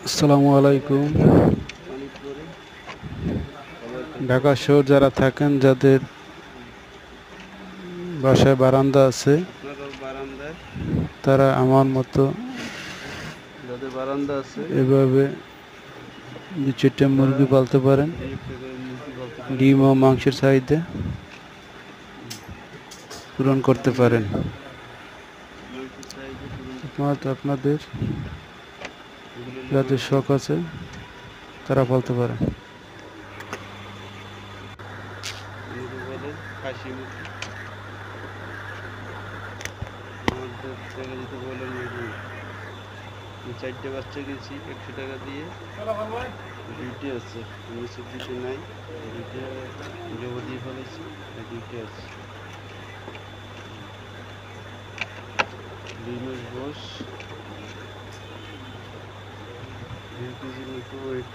আসসালামু আলাইকুম। ঢাকা শহর যারা থাকেন, যাদের বাসায় বারান্দা আছে, তারা আমার মতো এভাবে 2-4টা মুরগি পালতে পারেন। ডিম ও মাংসের চাহিদা পূরণ করতে পারেন। আপনাদের যাদের শখ আছে তারা পালতে পারেন। খাসি মুরগি আমাদের টাকা যদি বলেন, ওই 4টে বাচ্চা কিনছি 100 টাকা দিয়ে। দুইটে আছে, নিচের দুইটে নাই, দুইটা জবা দিয়ে ফেলেছি, আর দুইটে আছে। 2 মাস বয়স, 2 কেজির মতো ওয়েট।